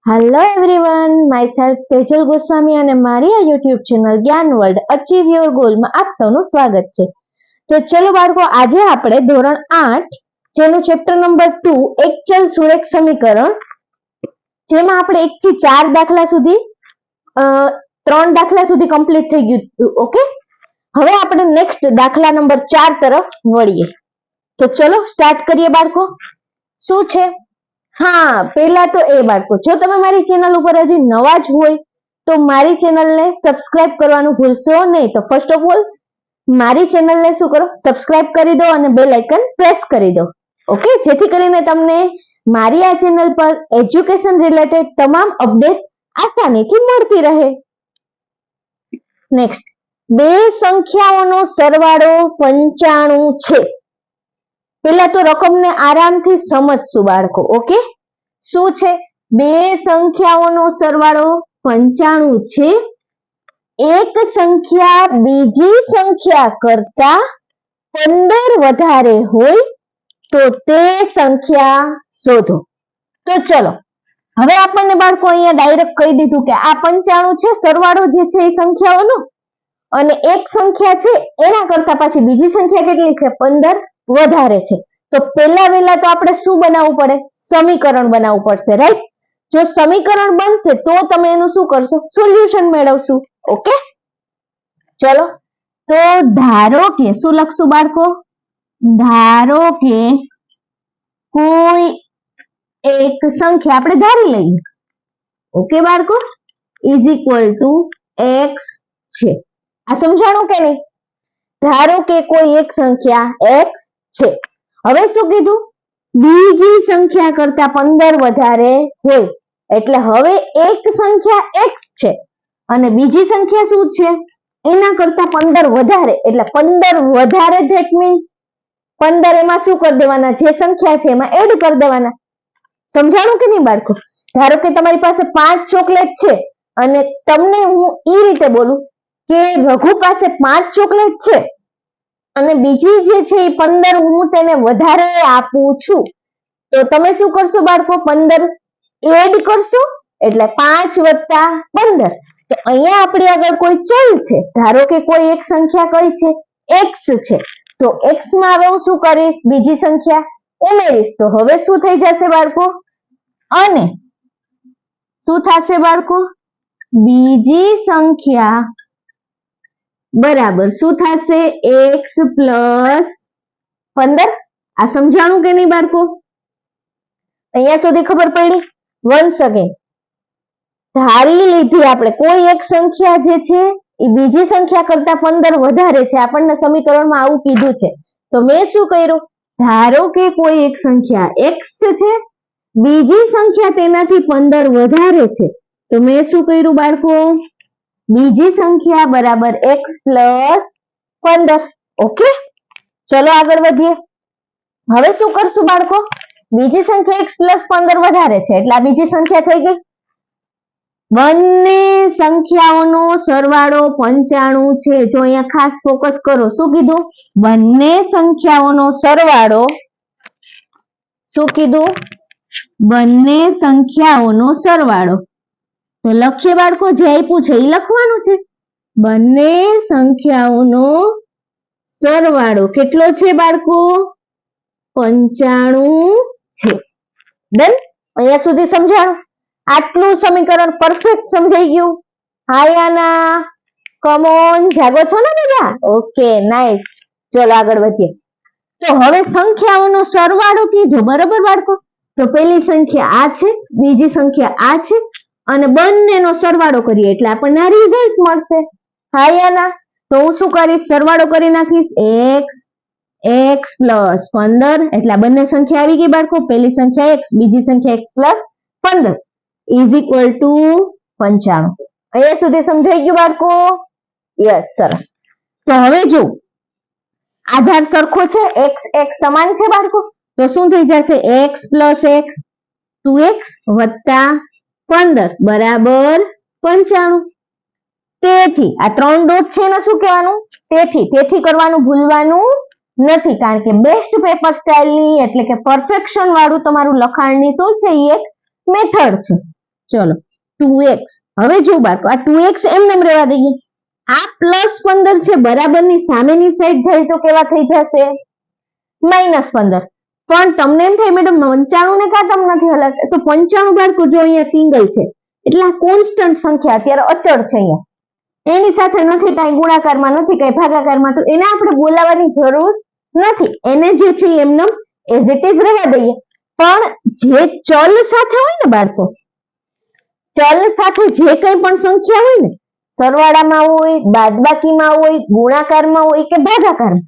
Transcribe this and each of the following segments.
Hello everyone, myself Tejal Goswami અને મારી આ યુટ્યુબ ચેનલ જ્ઞાન વર્લ્ડ અચીવ યોર ગોલમાં આપ સૌનું સ્વાગત છે. તો ચલો બાળકો, આજે આપણે ધોરણ 8 જેનું ચેપ્ટર નંબર 2 એક ચલ સુરેખ સમીકરણ, જેમાં આપણે 1 થી 4 દાખલા સુધી 3 દાખલા સુધી કમ્પ્લીટ થઈ ગયું. ઓકે, હવે આપણે નેક્સ્ટ દાખલા નંબર 4 તરફ વળીએ. તો ચલો સ્ટાર્ટ કરીએ બાળકો. શું છે? હા, પહેલા તો એ બાળકો, જો તમે મારી ચેનલ ઉપર હજી નવા જ હોય તો મારી ચેનલને સબસ્ક્રાઇબ કરવાનું ભૂલશો નહીં. તો ફર્સ્ટ ઓફ ઓલ મારી ચેનલને શું કરો, સબસ્ક્રાઇબ કરી દો અને બેલ આઇકન પ્રેસ કરી દો. ઓકે, જેથી કરીને તમને મારી આ ચેનલ પર એજ્યુકેશન રિલેટેડ તમામ અપડેટ આસાનીથી મળતી રહે. નેક્સ્ટ, બે સંખ્યાઓનો સરવાળો 95 છે. પેલા તો રકમને આરામથી સમજશું બાળકો. ઓકે, શું છે? બે સંખ્યાઓનો સરવાળો 95 છે. એક સંખ્યા બીજી સંખ્યા કરતા 15 વધારે હોય તો તે સંખ્યા શોધો. તો ચલો, હવે આપણને બાળકો અહીંયા ડાયરેક્ટ કહી દીધું કે આ 95 છે, સરવાળો જે છે એ સંખ્યાઓનો, અને એક સંખ્યા છે એના કરતા પાછી બીજી સંખ્યા કેટલી છે? 15 વધારે છે. તો પહેલા તો આપણે શું બનાવવું પડે? સમીકરણ બનાવવું પડશે, રાઈટ? જો સમીકરણ બનશે તો તમે એનું શું કરશો? સોલ્યુશન મેળવશું. ઓકે, ચલો તો ધારો કે શું લખશું બાળકો? ધારો કે કોઈ એક સંખ્યા આપણે ધારી લઈએ. ઓકે બાળકો, ઇઝ ઇક્વલ ટુ એક્સ છે. આ સમજાણું કે નહીં? ધારો કે કોઈ એક સંખ્યા એક્સ છે. હવે શું કીધું? બીજી સંખ્યા કરતા 15 વધારે હોય. એટલે હવે એક સંખ્યા એક્સ છે અને બીજી સંખ્યા શું છે? એના કરતા 15 વધારે. એટલે 15 વધારે, ધેટ મીન્સ 15 એમાં શું કરી દેવાના? જે સંખ્યા છે એમાં એડ કરી દેવાના. સમજાણું કે નહીં બાળકો? ધારો કે તમારી પાસે 5 ચોકલેટ છે અને તમને હું એ રીતે બોલું કે રઘુ પાસે 5 ચોકલેટ છે અને બીજી જે છે એ 15 હું તેને વધારે આપું છું. તો તમે શું કરશો બાળકો? 15 એડ કરશો, એટલે 5 વત્તા 15. તો અહીંયા આપણી આગળ કોઈ ચલ છે. ધારો કે કોઈ એક સંખ્યા કઈ છે? એક્સ છે. તો એક્સ માં હવે હું શું કરીશ? બીજી સંખ્યા ઉમેરીશ. તો હવે શું થઈ જશે બાળકો? અને શું થશે બાળકો? બીજી સંખ્યા બરાબર શું થશે? X plus 15. આ સમજાણું કે નહીં બાળકો? અહીંયા સુધી ખબર પડી? વન્સ અગેન, ધારી લીધી આપણે કોઈ એક સંખ્યા જે છે એ બીજી સંખ્યા કરતા 15 વધારે છે. આપણને સમીકરણમાં આવું કીધું છે. તો મેં શું કર્યું? ધારો કે કોઈ એક સંખ્યા એક્સ છે, બીજી સંખ્યા તેનાથી 15 વધારે છે. તો મેં શું કર્યું બાળકો? બીજી સંખ્યા બરાબર એક્સ પ્લસ 15. ઓકે, ચલો આગળ વધીએ. હવે શું કરશું બાળકો? બીજી સંખ્યા એક્સ પ્લસ 15 વધારે છે એટલે આ બીજી સંખ્યા થઈ ગઈ. બંને સંખ્યાઓનો સરવાળો 95 છે. જો અહીંયા ખાસ ફોકસ કરો, શું કીધું? બંને સંખ્યાઓનો સરવાળો, શું કીધું? બંને સંખ્યાઓનો સરવાળો. તો લખીએ બાળકો, જે આપ્યું છે એ લખવાનું છે. બંને સંખ્યાઓનો સરવાળો કેટલો છે બાળકો? 95 છે. ડન? અહીંયા સુધી સમજાણું? આટલું સમીકરણ પરફેક્ટ સમજાઈ ગયું? હાયાના, કમ ઓન, જાગો છો ને બધા? Okay, nice. ચલો આગળ વધીએ. તો હવે સંખ્યાઓનો સરવાળો કીધો, બરોબર બાળકો? તો પહેલી સંખ્યા આ છે, બીજી સંખ્યા આ છે અને બંનેનો સરવાળો કરીએ એટલે આપણને આ રિઝલ્ટ મળશે. હાયાના, તો હું શું કરીશ? સરવાળો કરી નાખીશ. એક્સ પ્લસ 15, એટલે આ બંને સંખ્યા આવી ગઈ બાળકો. પહેલી સંખ્યા એક્સ, બીજી સંખ્યા x plus 15 is equal to 95. અહીંયા સુધી સમજાઈ ગયું બાળકો? યસ, સરસ. તો હવે જો આધાર સરખો છે, એક્સ એક્સ સમાન છે બાળકો, તો શું થઈ જશે? એક્સ પ્લસ એક્સ 2x વત્તા 15 બરાબર 95. તેથી આ 3 ડોટ છે એને શું કહેવાનું? તેથી કરવાનું ભૂલવાનું નથી, કારણ કે બેસ્ટ પેપર સ્ટાઇલની એટલે કે પરફેક્શન વાળું તમારું લખાણની શું છે? એ એક મેથડ છે. ચલો 2x. હવે જો બાળકો આ 2x એમને એમ રહેવા દઈએ. આ +15 છે બરાબરની સામેની સાઈડ જાય તો કેવા થઈ જશે? -15. પણ તમને એમ થાય મેડમ 95 ને કાટમ નથી હલાવતા, તો 95 બાળકો જો અહીંયા સિંગલ છે એટલે આ કોન્સ્ટન્ટ સંખ્યા અત્યારે અચળ છે અહીંયા, એની સાથે નથી કાંઈ ગુણાકારમાં નથી કાંઈ ભાગાકારમાં, તો એને આપણે બોલાવવાની જરૂર નથી. એને જે છે એમને એઝ ઇટ ઇઝ રહેવા દઈએ. પણ જે ચલ સાથે હોય ને બાળકો, ચલ સાથે જે કંઈ પણ સંખ્યા હોય ને, સરવાળામાં હોય, બાદબાકીમાં હોય, ગુણાકારમાં હોય કે ભાગાકારમાં,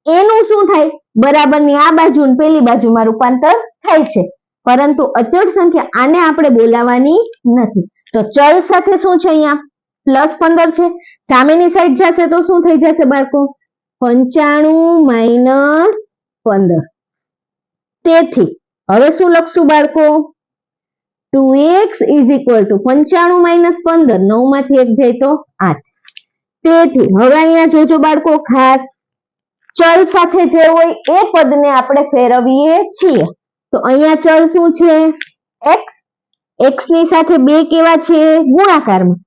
એનું શું થાય? બરાબરની આ બાજુ ને પેલી બાજુમાં રૂપાંતર થાય છે. પરંતુ અચળ સંખ્યા આને આપણે બોલાવવાની નથી. તો ચલ સાથે શું છે? અહીંયા +15 છે, સામેની સાઈડ જશે તો શું થઈ જશે બાળકો? 95 - 15. તેથી હવે શું લખશું બાળકો? 2x = 95 - 15. 9 માંથી 1 જાય તો 8. તેથી હવે અહીંયા જોજો બાળકો, ખાસ ચલ સાથે જે હોય એ પદને આપણે ફેરવીએ છીએ. તો અહીંયા ચલ શું છે? x. x ની સાથે 2 કેવા છે? ગુણાકારમાં.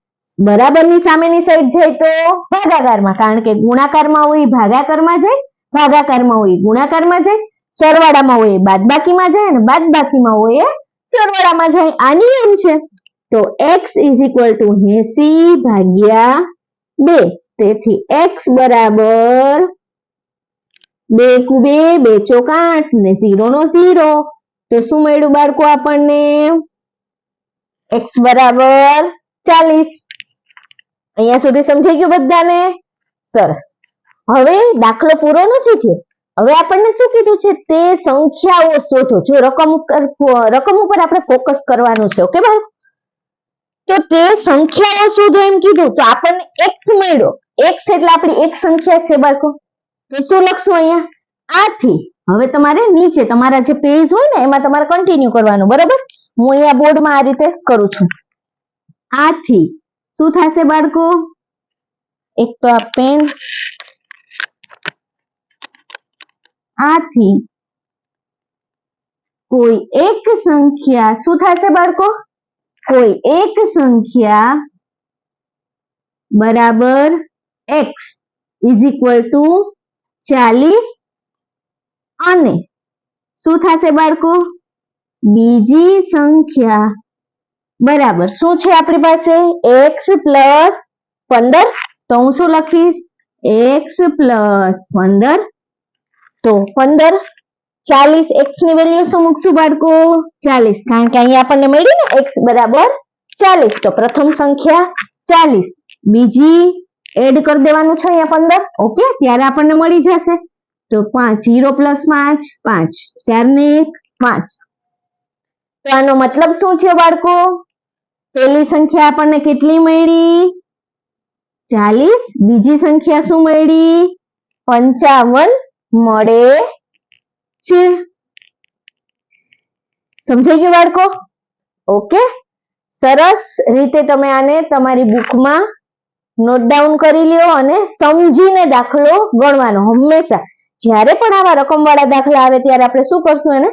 બરાબરની સામેની સાઈડ જાય તો ભાગાકારમાં, કારણ કે ગુણાકારમાં હોય ભાગાકારમાં જાય, ભાગાકારમાં હોય ગુણાકારમાં જાય, સરવાળામાં હોય બાદબાકીમાં જાય અને બાદબાકીમાં હોય સરવાળામાં જાય. આ નિયમ છે. તો x = 80/2. તેથી x બરાબર 2 × 2 = 2 × 8 ને 0 નો 0. તો શું મળ્યું બાળકો આપણને? x બરાબર 40. અહીંયા સુધી સમજાઈ ગયું બધાને? સરસ. હવે દાખલો પૂરો નથી થયો. હવે આપણને શું કીધું છે? તે સંખ્યાઓ શોધો. જો રકમ ઉપર આપણે ફોકસ કરવાનું છે. ઓકે બાળકો? તો તે સંખ્યાઓ શોધો એમ કીધું, તો આપણને x મળ્યો. x એટલે આપણી એક સંખ્યા છે બાળકો. તો શું લખશું અહીંયા? 8 થી. હવે તમારે નીચે તમારા જે પેજ હોય ને એમાં તમારે કન્ટિન્યુ કરવાનું, બરાબર? હું અહીંયા બોર્ડમાં આ રીતે કરું છું. 8 થી શું થશે બાળકો? એક તો આ પેન. 8 થી કોઈ એક સંખ્યા શું થશે બાળકો? કોઈ એક સંખ્યા બરાબર x = 40 અને શું થશે બાળકો? બીજી સંખ્યા બરાબર શું છે આપણી પાસે? x + 15. તો હું શું લખીશ? x + 15. તો 15 40. x ની વેલ્યુ શું મૂકશું બાળકો? 40. કારણ કે અહીંયા આપણને મળી ને x બરાબર 40. તો પ્રથમ સંખ્યા 40, બીજી એડ કરી દેવાનું છે અહીંયા 15. ઓકે, ત્યારે આપણને મળી જશે. તો 5 0 + 5 5 4 ને 1 5. તો આનો મતલબ શું થયો બાળકો? પહેલી સંખ્યા આપણને કેટલી મળી? 40. બીજી સંખ્યા શું મળી? 55 મળે છે. સમજાઈ ગયું બાળકો? ઓકે, સરસ રીતે તમે આને તમારી બુકમાં નોટ ડાઉન કરી લ્યો અને સમજીને દાખલો ગણવાનો. હંમેશા જ્યારે પણ આવા રકમવાળા દાખલા આવે ત્યારે આપણે શું કરશું? એને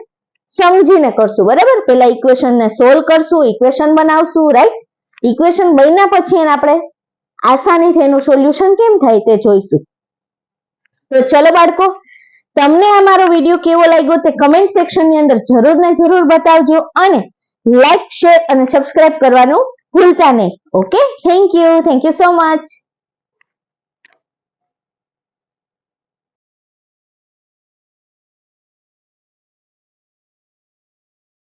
સમજીને કરશું, બરાબર? પેલા ઇક્વેશનને સોલ્વ કરશું, ઇક્વેશન બનાવશું, રાઈટ? ઇક્વેશન બન્યા પછી એને આપણે આસાનીથી એનું સોલ્યુશન કેમ થાય તે જોઈશું. તો ચલો બાળકો, તમને આ મારો વિડીયો કેવો લાગ્યો તે કમેન્ટ સેક્શનની અંદર જરૂર ને જરૂર બતાવજો અને લાઈક, શેર અને સબસ્ક્રાઇબ કરવાનું ભૂલતા નહીં. Okay, thank you so much.